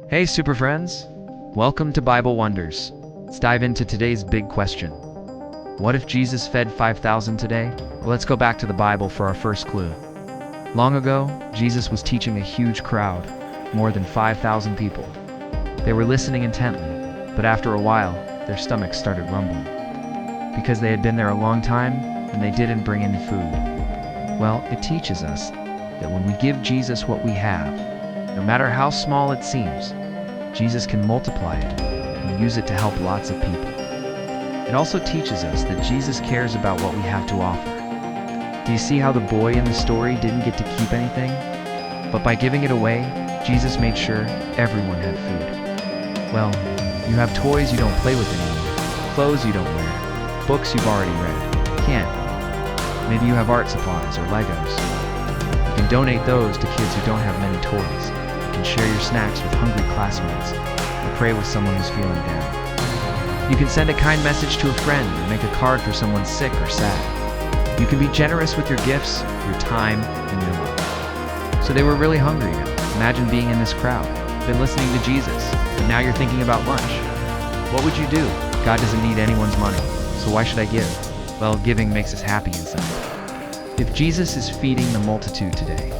Hey, super friends! Welcome to Bible Wonders. Let's dive into today's big question. What if Jesus fed 5,000 today? Well, let's go back to the Bible for our first clue. Long ago, Jesus was teaching a huge crowd, more than 5,000 people. They were listening intently, but after a while, their stomachs started rumbling. Because they had been there a long time, and they didn't bring in food. Well, it teaches us that when we give Jesus what we have, no matter how small it seems, Jesus can multiply it and use it to help lots of people. It also teaches us that Jesus cares about what we have to offer. Do you see how the boy in the story didn't get to keep anything? But by giving it away, Jesus made sure everyone had food. Well, you have toys you don't play with anymore, clothes you don't wear, books you've already read, can't. Maybe you have art supplies or Legos. You can donate those to kids who don't have many toys. You can share your snacks with hungry classmates, or pray with someone who's feeling down. You can send a kind message to a friend, or make a card for someone sick or sad. You can be generous with your gifts, your time, and your love. So they were really hungry now. Imagine being in this crowd, been listening to Jesus, and now you're thinking about lunch. What would you do? God doesn't need anyone's money, so why should I give? Well, giving makes us happy inside. If Jesus is feeding the multitude today,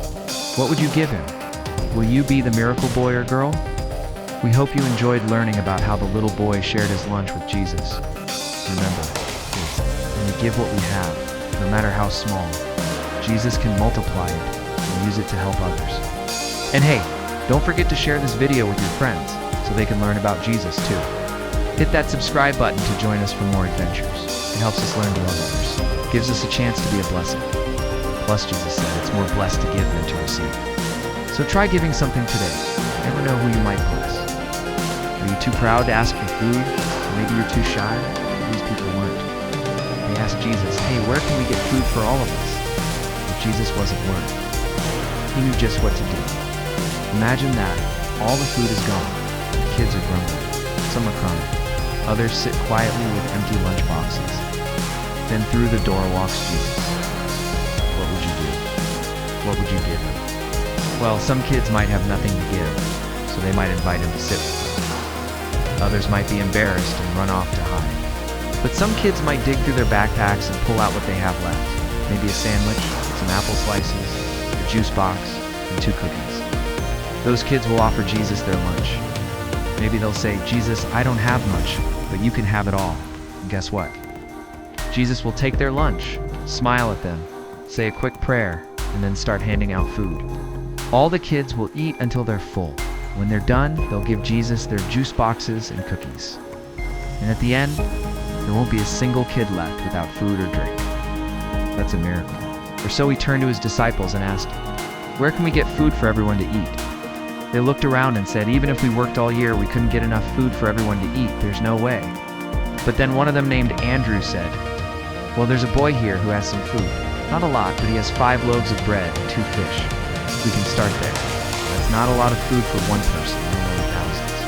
what would you give him? Will you be the miracle boy or girl? We hope you enjoyed learning about how the little boy shared his lunch with Jesus. Remember, kids, when we give what we have, no matter how small, Jesus can multiply it and use it to help others. And hey, don't forget to share this video with your friends so they can learn about Jesus too. Hit that subscribe button to join us for more adventures. It helps us learn to love others. Gives us a chance to be a blessing. Plus, Jesus said it's more blessed to give than to receive. So try giving something today. You never know who you might bless. Are you too proud to ask for food? Or maybe you're too shy? These people weren't. They asked Jesus, hey, where can we get food for all of us? But Jesus wasn't worried. He knew just what to do. Imagine that. All the food is gone. The kids are grumbling. Some are crying. Others sit quietly with empty lunchboxes. Then through the door walks Jesus. What would you do? What would you give him? Well, some kids might have nothing to give, so they might invite him to sit with them. Others might be embarrassed and run off to hide. But some kids might dig through their backpacks and pull out what they have left. Maybe a sandwich, some apple slices, a juice box, and 2 cookies. Those kids will offer Jesus their lunch. Maybe they'll say, Jesus, I don't have much, but you can have it all. And guess what? Jesus will take their lunch, smile at them, say a quick prayer, and then start handing out food. All the kids will eat until they're full. When they're done, they'll give Jesus their juice boxes and cookies. And at the end, there won't be a single kid left without food or drink. That's a miracle. Or so he turned to his disciples and asked, where can we get food for everyone to eat? They looked around and said, even if we worked all year, we couldn't get enough food for everyone to eat. There's no way. But then one of them named Andrew said, well, there's a boy here who has some food. Not a lot, but he has 5 loaves of bread and 2 fish. We can start there. That's not a lot of food for one person, let alone thousands.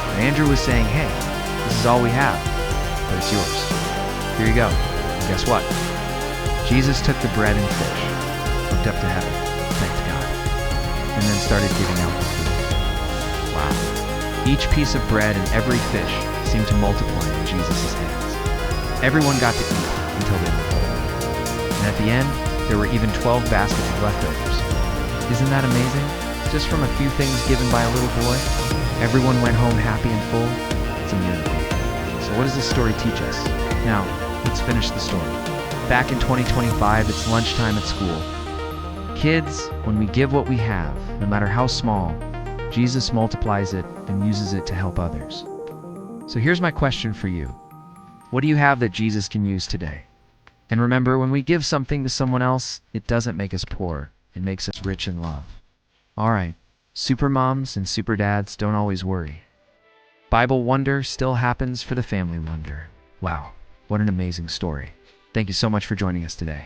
But Andrew was saying, hey, this is all we have, but it's yours. Here you go. And guess what? Jesus took the bread and fish, looked up to heaven, thanked God, and then started giving out the food. Wow. Each piece of bread and every fish seemed to multiply in Jesus' hands. Everyone got to eat until they were full. And at the end, there were even 12 baskets of leftovers. Isn't that amazing? Just from a few things given by a little boy, everyone went home happy and full. It's a miracle. So what does this story teach us? Now, let's finish the story. Back in 2025, it's lunchtime at school. Kids, when we give what we have, no matter how small, Jesus multiplies it and uses it to help others. So here's my question for you. What do you have that Jesus can use today? And remember, when we give something to someone else, it doesn't make us poor. It makes us rich in love. All right, super moms and super dads, don't always worry. Bible wonder still happens for the family wonder. Wow, what an amazing story. Thank you so much for joining us today.